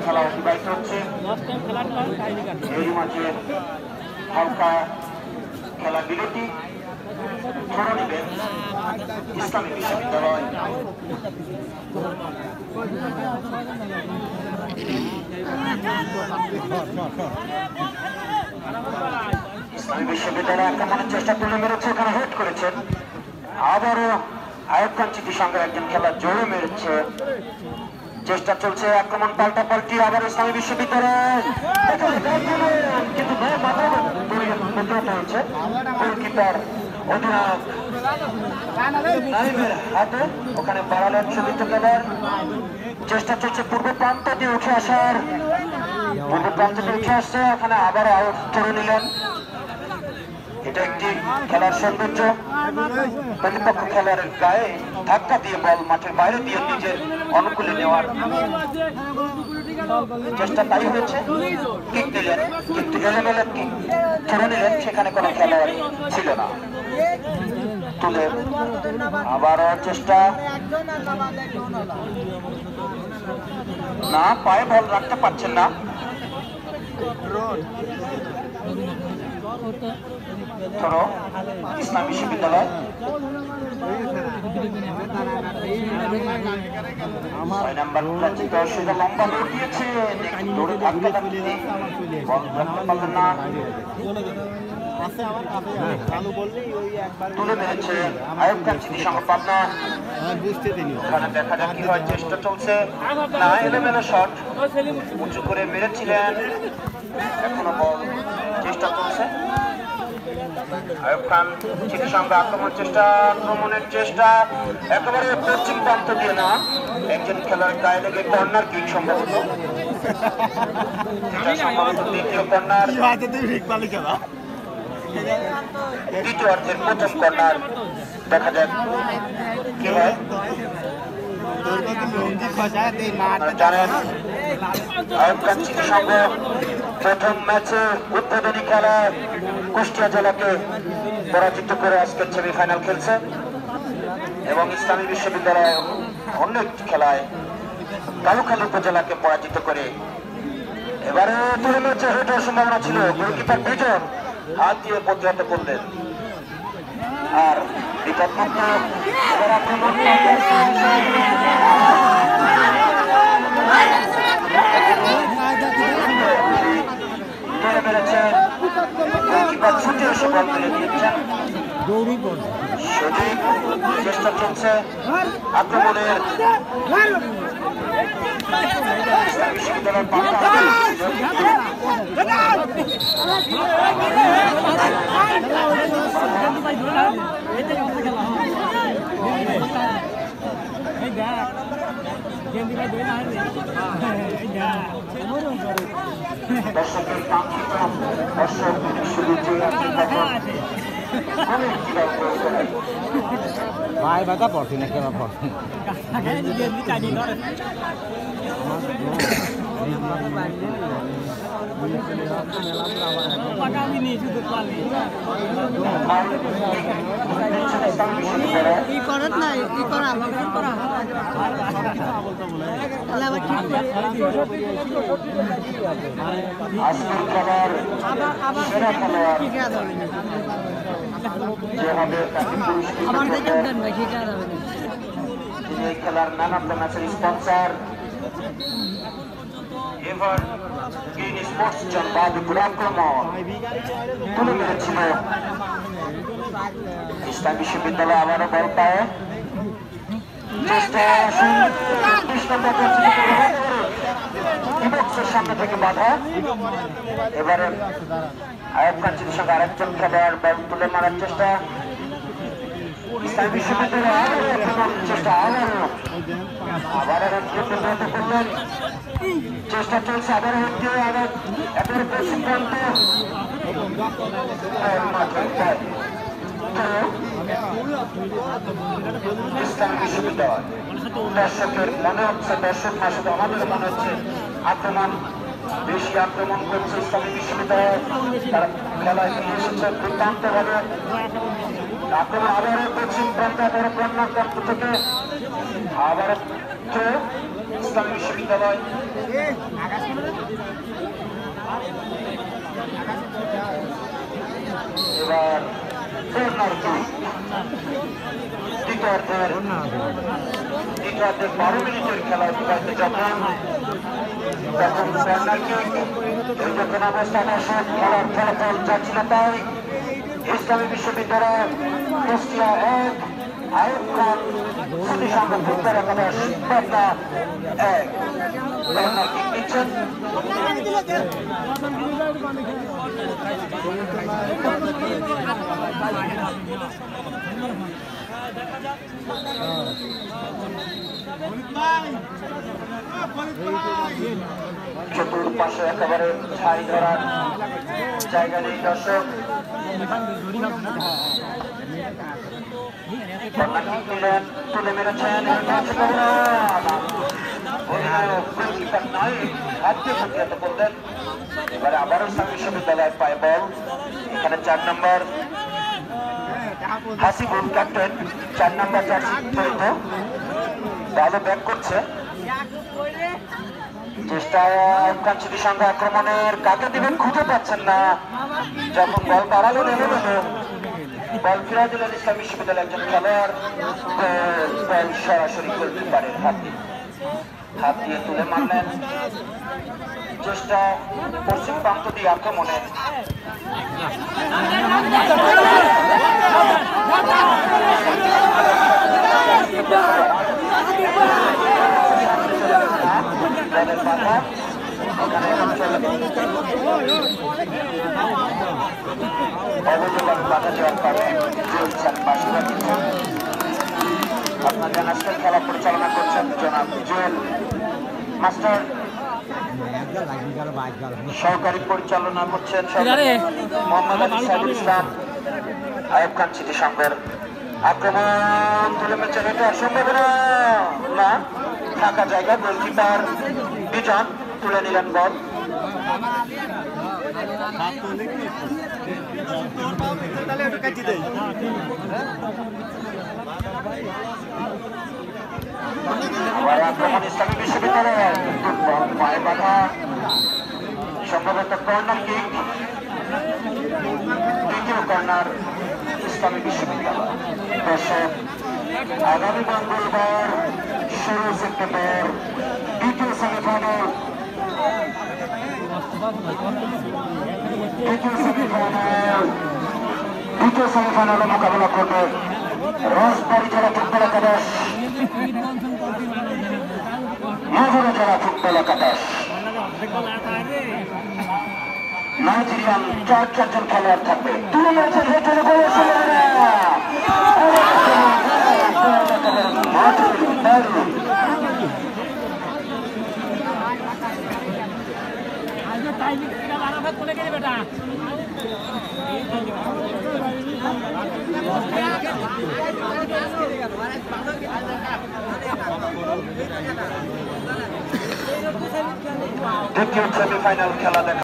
খেলা অতিবাহিত হচ্ছে। এই মাঠে হালকা খেলা বিরতি ধরে নেবেন ইসলামী বিশ্ববিদ্যালয়। ইসলামী বিশ্ববিদ্যালয় আক্রমণের চেষ্টা করে মেরেছে, ওখানে হেড করেছেন। আবারও আয়ুব খান চিঠির সঙ্গে একজন খেলা জোরে মেরেছে, চেষ্টা চলছে আক্রমণ পাল্টাপাল্টি। আবার ইসলামী বিশ্ববিদ্যালয় কিন্তু গোলকিপার অধিনায়ক নাইমের হাতে ওখানে বাড়ালেন সুবিধা দেওয়ার চেষ্টা চলছে। পূর্ব প্রান্ত দিয়ে উঠে আসার, পূর্ব প্রান্ত দিয়ে উঠে আসছে, ওখানে আবার আউট ধরে নিলেন। এটা একটি খেলার সৌন্দর্য, প্রতিপক্ষ খেলার গায়ে ধাক্কা দিয়ে বল মাঠের বাইরে দিয়ে নিজের অনুকূলে নেওয়ার চেষ্টা তাই হয়েছে। কিক দিলেন কিন্তু এলোমেলো কিক ধরে নিলেন, সেখানে কোনো খেলোয়াড় ছিল না। তুলে আবার চেষ্টা, না পায়ে বল রাখতে পারছেন না। ধরো ইসলাম বিশ্ববিদ্যালয় ছয় নাম্বার লম্বা দৌড় দিয়েছে, দৌড়ে ধাক্কা ধাক্কি বল রাখতে পারলেন না। তুলে মেরেছে আয়ুব খান চিঠি সঙ্গে পাবনা। ওখানে দেখা যাক কি হয়, চেষ্টা চলছে না, এলোমেলো শট উঁচু করে মেরেছিলেন, এখনো বল চেষ্টা চলছে। আয়ুব খান চিঠির সঙ্গে আক্রমণের চেষ্টা একেবারে পশ্চিম প্রান্ত দিয়ে না, একজন খেলার গায়ে লেগে কর্নার কিক সম্ভবত, দ্বিতীয় কর্নার, দ্বিতীয় অর্ধের প্রথম কর্নার। দেখা যাক কি হয়। জানেন আয়ুব খান চিঠির সঙ্গে প্রথম ম্যাচে উদ্বোধনী খেলায় কুষ্টিয়া জেলাকে পরাজিত করে আজকের সেমিফাইনাল খেলছে, এবং ইসলামী বিশ্ববিদ্যালয় অন্য একটি খেলায় কালুখালী উপজেলাকে পরাজিত করে এবারে তুলে ম্যাচে হেড হওয়ার সম্ভাবনা ছিল। গোলকিপার বিজন হাত দিয়ে প্রতিহত করলেন, আর বিপদমুক্ত এবার আক্রমণ ছুটে এসে বল তুলে দিয়েছেন। সঠিক চেষ্টা চলছে আক্রমণের। দর্শকের কাঙ্ক্ষিত দর্শক ভাই বাতা পড়ছি না কেন পড়ছি খেলার ম্যান অফ দ্য ম্যাচের স্পন্সর এভার গ্রিন স্পোর্টস জলবায়ু আক্রমণ তুলে মেরেছিল ইসলাম বিশ্ববিদ্যালয়। আবারও বল পায়, সামনে থেকে বাধা। এবারে আয়ুব খান চিঠির সঙ্গে আরেকজন খেলোয়াড় বল তুলে মারার চেষ্টা। ইসলাম বিশ্ববিদ্যালয় চেষ্টা আবারও করলেন, চেষ্টা চলছে আবারও একেবারে পশ্চিম প্রান্ত ইসলাম বিশ্ববিদ্যালয়। দর্শকের মনে হচ্ছে, দর্শক না শুধু আমাদের মনে হচ্ছে আক্রমণ বেশি আক্রমণ করছে ইসলামী বিশ্ববিদ্যালয়। তারা খেলায় নিয়ে এসেছে দুর্দান্ত ভাবে, আক্রমণ আবারও পশ্চিম প্রান্ত কর্নার প্রান্ত থেকে আবারও ইসলামী বিশ্ববিদ্যালয় এবার কর্নার দ্বিতীয়ার্ধের 12 মিনিটের খেলা অতিবাহিত যখন কর্নার কিক দীর্ঘক্ষণ অবস্থান আসেন খেলার ফলাফল যাচ্ছিল তাই ইসলামী বিশ্ববিদ্যালয় কুষ্টিয়া 1 আইয়ুব খান স্মৃতি সংঘ ফুটবল একাদশ পাবনা 1 কর্নার কিক দিচ্ছেন চতুর্পাশে একেবারে ছাই ধরার জায়গা নেই দর্শক তুলে মেরেছেন করলেন এবারে আবারও ইসলামী বিশ্ববিদ্যালয়ের পায়ে বল এখানে 4 নম্বর হাসিবুল ক্যাপ্টেন 4 নম্বর জার্সি পরিত ভালো ব্যাক করছে চেষ্টায় স্মৃতি সংঘ আক্রমণের কাকে দিবেন খুঁজে পাচ্ছেন না যখন বল বাড়ালো বল ফিরা দিলেন ইসলামী বিশ্ববিদ্যালয়ের একজন খেলোয়াড় বল সরাসরি গোলকিপারের হাত দিয়ে তুলে মারলেন চেষ্টা পশ্চিম প্রান্ত দিয়ে আক্রমণে আপনার জানাসকেল খেলা পরিচালনা করছেন জনাব জুয়েল মাস্টার সহকারী পরিচালনা করছেন মোহাম্মদ আলী সাইদুল ইসলাম আইয়ুব খান স্মৃতি সংঘের আক্রমণ তুলে মেরেছেন এটা সম্ভাবনা না ফাঁকা জায়গা গোলকিপার বিজন তুলে নিলেন বল আক্রমণ ইসলামী বিশ্ববিদ্যালয় পায়ে বাধা সম্ভবত কর্নার কিক দ্বিতীয় কর্নার ইসলামী বিশ্ববিদ্যালয় দর্শক আগামী মঙ্গলবার 16 সেপ্টেম্বর দ্বিতীয় সেমিফাইনালে মোকাবেলা করবে রসবাড়ি জেলা ফুটবল একাদশ মাগুরা জেলা ফুটবল একাদশ নাইজেরিয়ান 4 জন খেলোয়াড় থাকবে তুলে মেরেছে ভেতরে দ্বিতীয় সেমিফাইনাল খেলা দেখা